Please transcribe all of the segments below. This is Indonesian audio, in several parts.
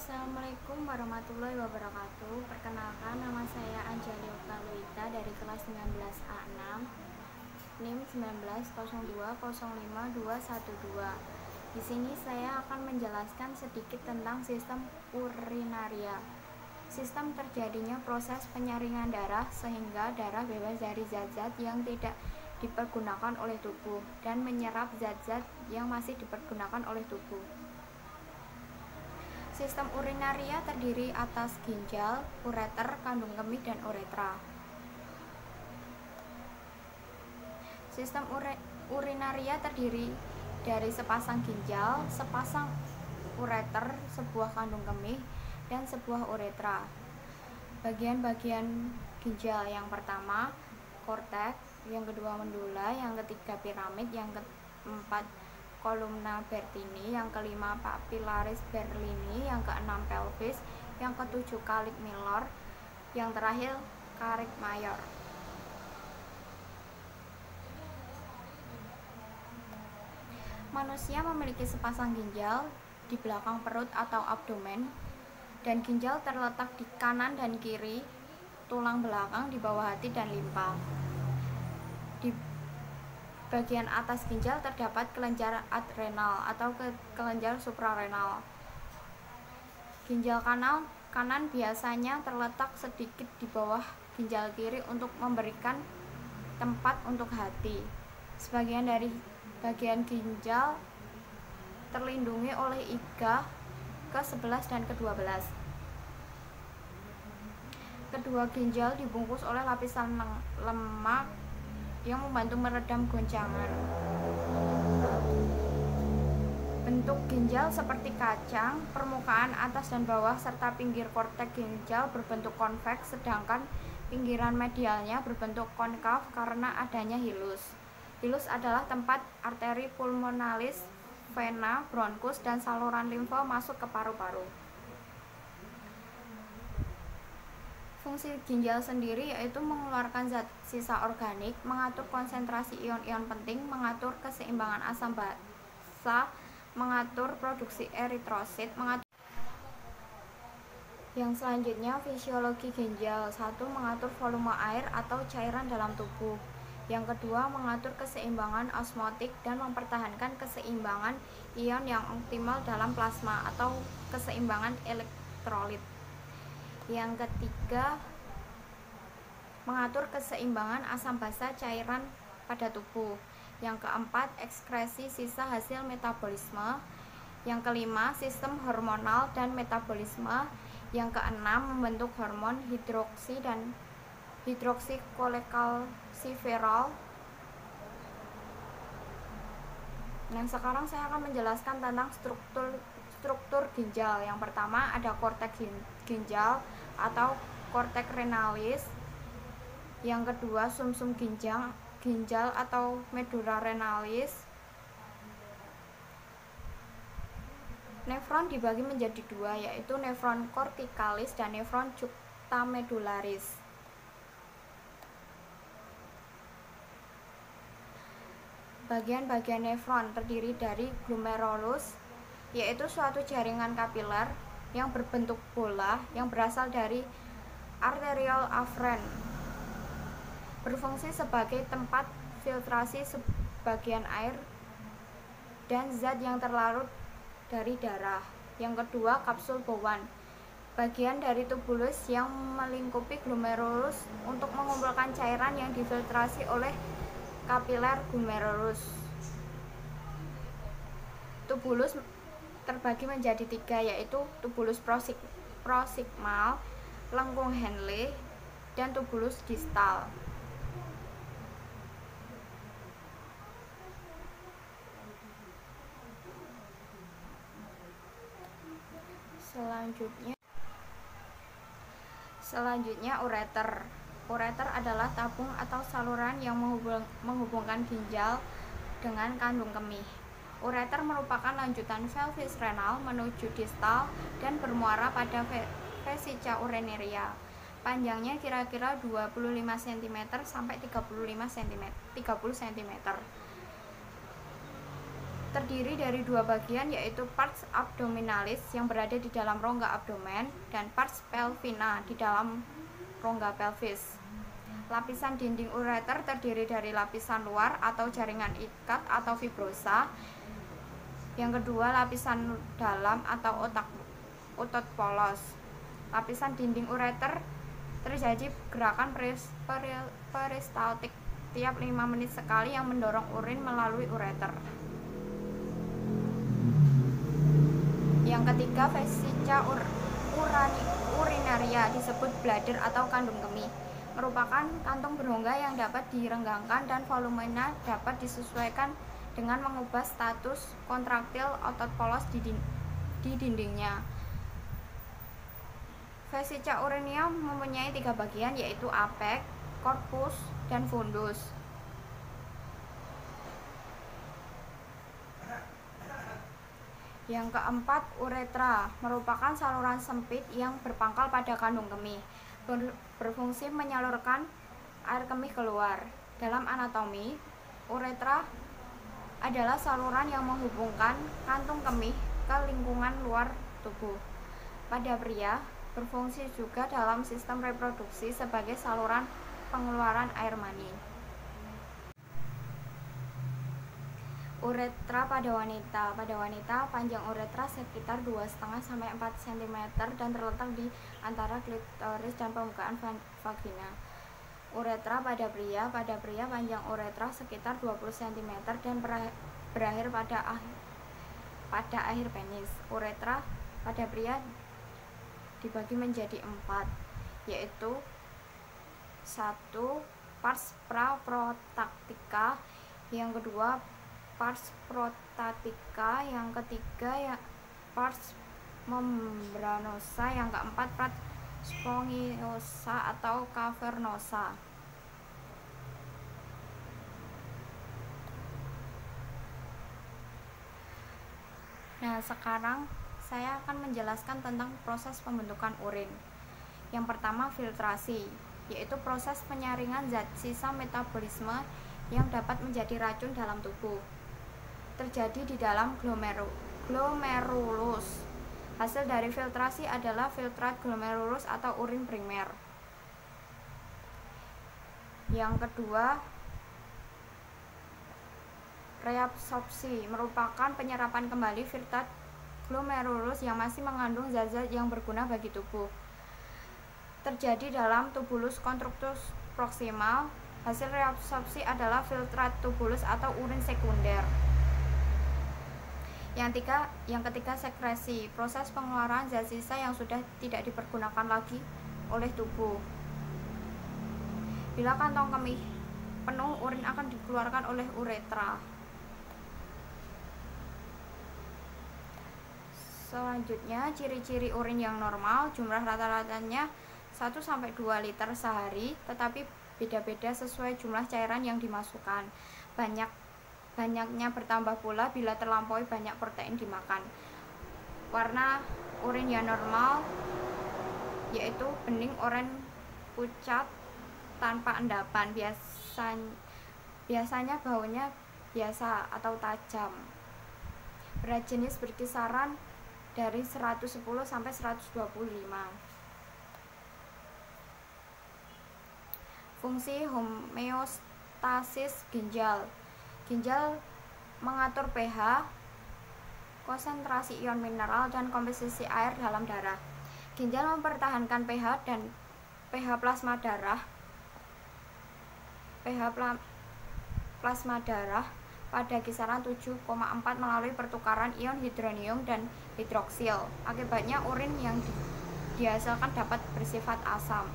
Assalamualaikum warahmatullahi wabarakatuh. Perkenalkan, nama saya Anjali Oktaluita dari kelas 19A6, NIM 1902050212. Di sini saya akan menjelaskan sedikit tentang sistem urinaria. Sistem terjadinya proses penyaringan darah sehingga darah bebas dari zat-zat yang tidak dipergunakan oleh tubuh dan menyerap zat-zat yang masih dipergunakan oleh tubuh. Sistem urinaria terdiri atas ginjal, ureter, kandung kemih, dan uretra. Sistem urinaria terdiri dari sepasang ginjal, sepasang ureter, sebuah kandung kemih, dan sebuah uretra. Bagian-bagian ginjal yang pertama korteks, yang kedua medula, yang ketiga piramid, yang keempat kolumna Bertini, yang kelima papillaris Berlini, yang keenam pelvis, yang ketujuh kalik Miller, yang terakhir karik mayor. Manusia memiliki sepasang ginjal di belakang perut atau abdomen, dan ginjal terletak di kanan dan kiri tulang belakang di bawah hati dan limpa. Di bagian atas ginjal terdapat kelenjar adrenal atau kelenjar suprarenal. Ginjal kanan biasanya terletak sedikit di bawah ginjal kiri untuk memberikan tempat untuk hati. Sebagian dari bagian ginjal terlindungi oleh iga ke-11 dan ke-12. Kedua ginjal dibungkus oleh lapisan lemak yang membantu meredam goncangan. Bentuk ginjal seperti kacang, permukaan atas dan bawah serta pinggir korteks ginjal berbentuk konveks, sedangkan pinggiran medialnya berbentuk konkav karena adanya hilus. Hilus adalah tempat arteri pulmonalis, vena, bronkus, dan saluran limfa masuk ke paru-paru. Fungsi ginjal sendiri yaitu mengeluarkan zat sisa organik, mengatur konsentrasi ion-ion penting, mengatur keseimbangan asam basa, mengatur produksi eritrosit, Yang selanjutnya fisiologi ginjal. 1. Mengatur volume air atau cairan dalam tubuh. Yang kedua, mengatur keseimbangan osmotik dan mempertahankan keseimbangan ion yang optimal dalam plasma atau keseimbangan elektrolit. Yang ketiga, mengatur keseimbangan asam basa cairan pada tubuh. Yang keempat, ekskresi sisa hasil metabolisme. Yang kelima, sistem hormonal dan metabolisme. Yang keenam, membentuk hormon hidroksi dan hidroksikolekalsiferol. Nah, sekarang saya akan menjelaskan tentang struktur ginjal. Yang pertama ada korteks ginjal atau korteks renalis. Yang kedua sumsum ginjal atau medula renalis. Nefron dibagi menjadi dua, yaitu nefron kortikalis dan nefron juxtamedularis. Bagian-bagian nefron terdiri dari glomerulus, yaitu suatu jaringan kapiler yang berbentuk bola yang berasal dari arteriole afferent, berfungsi sebagai tempat filtrasi sebagian air dan zat yang terlarut dari darah. Yang kedua, kapsul Bowen, bagian dari tubulus yang melingkupi glomerulus untuk mengumpulkan cairan yang difiltrasi oleh kapiler glomerulus. Tubulus terbagi menjadi tiga, yaitu tubulus proximal, lengkung Henle, dan tubulus distal. Selanjutnya ureter. Ureter adalah tabung atau saluran yang menghubungkan ginjal dengan kandung kemih. Ureter merupakan lanjutan pelvis renal menuju distal dan bermuara pada vesica urinaria. Panjangnya kira-kira 25 cm sampai 30 cm. terdiri dari dua bagian, yaitu pars abdominalis yang berada di dalam rongga abdomen dan pars pelvina di dalam rongga pelvis. Lapisan dinding ureter terdiri dari lapisan luar atau jaringan ikat atau fibrosa. Yang kedua, lapisan dalam atau otot polos. Lapisan dinding ureter terjadi gerakan peristaltik tiap 5 menit sekali yang mendorong urin melalui ureter. Yang ketiga, vesica urinaria disebut bladder atau kandung kemih, merupakan kantung berongga yang dapat direnggangkan dan volumenya dapat disesuaikan dengan mengubah status kontraktil otot polos di dindingnya. Vesica urinaria mempunyai 3 bagian, yaitu apex, corpus, dan fundus. Yang keempat, uretra merupakan saluran sempit yang berpangkal pada kandung kemih, berfungsi menyalurkan air kemih keluar. Dalam anatomi, uretra adalah saluran yang menghubungkan kantung kemih ke lingkungan luar tubuh. Pada pria, berfungsi juga dalam sistem reproduksi sebagai saluran pengeluaran air mani. Uretra pada wanita. Pada wanita, panjang uretra sekitar 2,5 sampai 4 cm dan terletak di antara klitoris dan permukaan vagina. Uretra pada pria. Pada pria, panjang uretra sekitar 20 cm dan berakhir pada akhir penis. Uretra pada pria dibagi menjadi 4, yaitu 1. Pars praprotaktika, yang kedua pars prostatica, yang ketiga pars membranosa, yang keempat pars spongiosa atau cavernosa. Nah, sekarang saya akan menjelaskan tentang proses pembentukan urin. Yang pertama, filtrasi, yaitu proses penyaringan zat sisa metabolisme yang dapat menjadi racun dalam tubuh. Terjadi di dalam glomerulus. Hasil dari filtrasi adalah filtrat glomerulus atau urin primer. Yang kedua, reabsorpsi merupakan penyerapan kembali filtrat glomerulus yang masih mengandung zat-zat yang berguna bagi tubuh. Terjadi dalam tubulus constrictus proximal. Hasil reabsorpsi adalah filtrat tubulus atau urin sekunder. Yang ketiga, sekresi, proses pengeluaran zat sisa yang sudah tidak dipergunakan lagi oleh tubuh. Bila kantong kemih penuh, urin akan dikeluarkan oleh uretra. Selanjutnya, ciri-ciri urin yang normal, jumlah rata-ratanya 1-2 liter sehari, tetapi beda-beda sesuai jumlah cairan yang dimasukkan. Banyaknya bertambah pula bila terlampaui banyak protein dimakan. Warna urin yang normal yaitu bening oranye pucat tanpa endapan. Biasanya baunya biasa atau tajam. Berat jenis berkisaran dari 110 sampai 125. Fungsi homeostasis ginjal. Ginjal mengatur pH, konsentrasi ion mineral, dan komposisi air dalam darah. Ginjal mempertahankan pH dan pH plasma darah pada kisaran 7,4 melalui pertukaran ion hidronium dan hidroksil. Akibatnya urin yang dihasilkan dapat bersifat asam.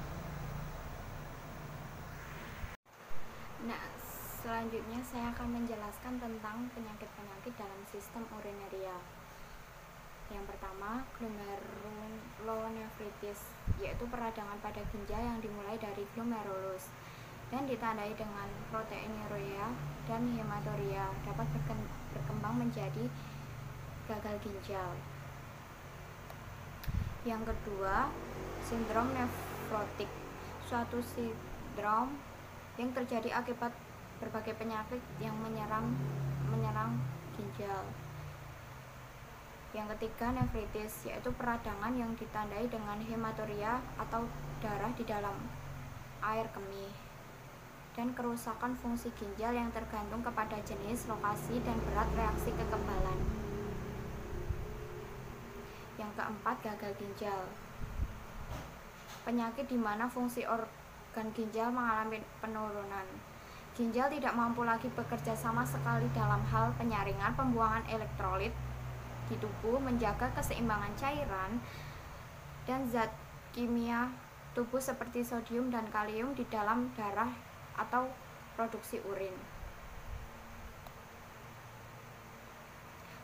Nah, selanjutnya saya akan menjelaskan tentang penyakit-penyakit dalam sistem urinaria. Yang pertama, glomerulonefritis, yaitu peradangan pada ginjal yang dimulai dari glomerulus dan ditandai dengan proteinuria dan hematuria, dapat berkembang menjadi gagal ginjal. Yang kedua, sindrom nefrotik, suatu sindrom yang terjadi akibat berbagai penyakit yang menyerang ginjal. Yang ketiga, nefritis, yaitu peradangan yang ditandai dengan hematuria atau darah di dalam air kemih, dan kerusakan fungsi ginjal yang tergantung kepada jenis, lokasi, dan berat reaksi kekebalan. Yang keempat, gagal ginjal, penyakit di mana fungsi organ ginjal mengalami penurunan. Ginjal tidak mampu lagi bekerja sama sekali dalam hal penyaringan, pembuangan elektrolit di tubuh, menjaga keseimbangan cairan dan zat kimia tubuh seperti sodium dan kalium di dalam darah atau produksi urin.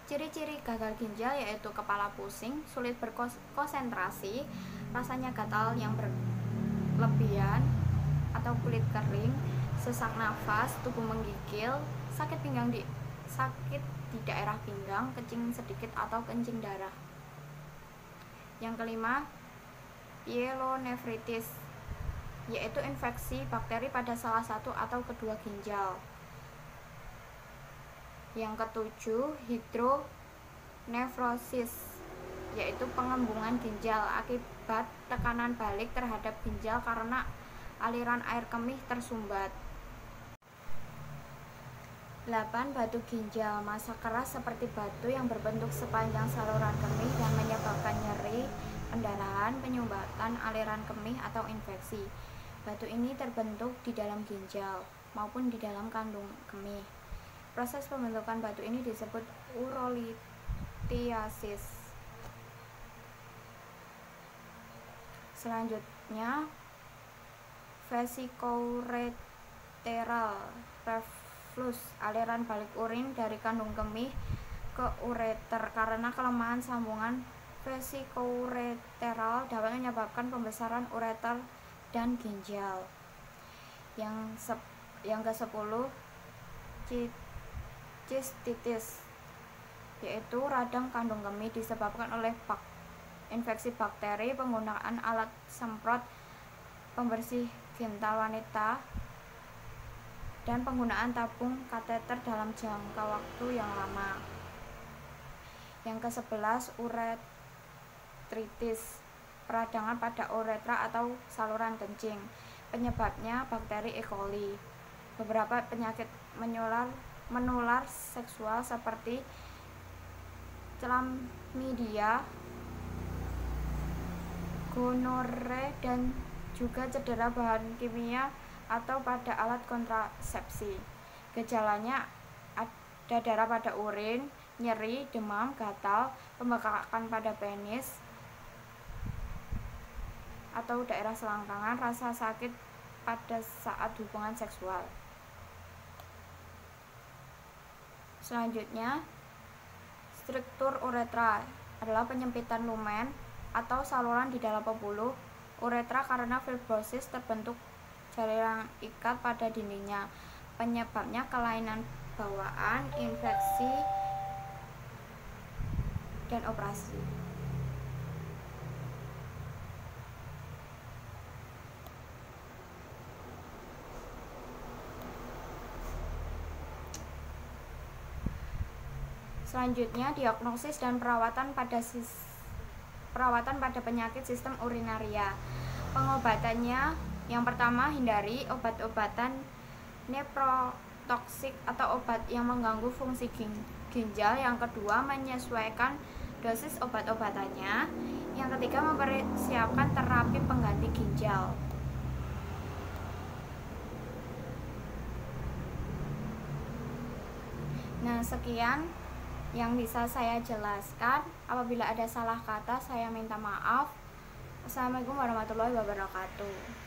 Ciri-ciri gagal ginjal yaitu kepala pusing, sulit berkonsentrasi, rasanya gatal yang berlebihan atau kulit kering, sesak nafas, tubuh menggigil, sakit di daerah pinggang, kencing sedikit atau kencing darah. Yang kelima, pyelonefritis, yaitu infeksi bakteri pada salah satu atau kedua ginjal. Yang ketujuh, hidronefrosis, yaitu pengembungan ginjal akibat tekanan balik terhadap ginjal karena aliran air kemih tersumbat. 8. Batu ginjal, massa keras seperti batu yang berbentuk sepanjang saluran kemih dan menyebabkan nyeri, pendarahan, penyumbatan aliran kemih atau infeksi. Batu ini terbentuk di dalam ginjal maupun di dalam kandung kemih. Proses pembentukan batu ini disebut urolithiasis. Selanjutnya, vesicoureteral reflux, aliran balik urin dari kandung kemih ke ureter karena kelemahan sambungan vesicoureteral dapat menyebabkan pembesaran ureter dan ginjal. Yang ke-10, cystitis, yaitu radang kandung kemih disebabkan oleh infeksi bakteri, penggunaan alat semprot pembersih genital wanita, dan penggunaan tabung kateter dalam jangka waktu yang lama. Yang ke-11, uretritis, peradangan pada uretra atau saluran kencing. Penyebabnya bakteri E. coli. Beberapa penyakit menular seksual seperti chlamydia, gonore, dan juga cedera bahan kimia atau pada alat kontrasepsi. Gejalanya ada darah pada urin, nyeri, demam, gatal, pembekakan pada penis atau daerah selangkangan, rasa sakit pada saat hubungan seksual. Selanjutnya, struktur uretra adalah penyempitan lumen atau saluran di dalam pembuluh uretra karena fibrosis terbentuk jaringan ikat pada dindingnya. Penyebabnya kelainan bawaan, infeksi, dan operasi. Selanjutnya, diagnosis dan perawatan pada penyakit sistem urinaria. Pengobatannya, yang pertama, hindari obat-obatan nephrotoksik atau obat yang mengganggu fungsi ginjal. Yang kedua, menyesuaikan dosis obat-obatannya. Yang ketiga, mempersiapkan terapi pengganti ginjal. Nah, sekian yang bisa saya jelaskan. Apabila ada salah kata, saya minta maaf. Assalamualaikum warahmatullahi wabarakatuh.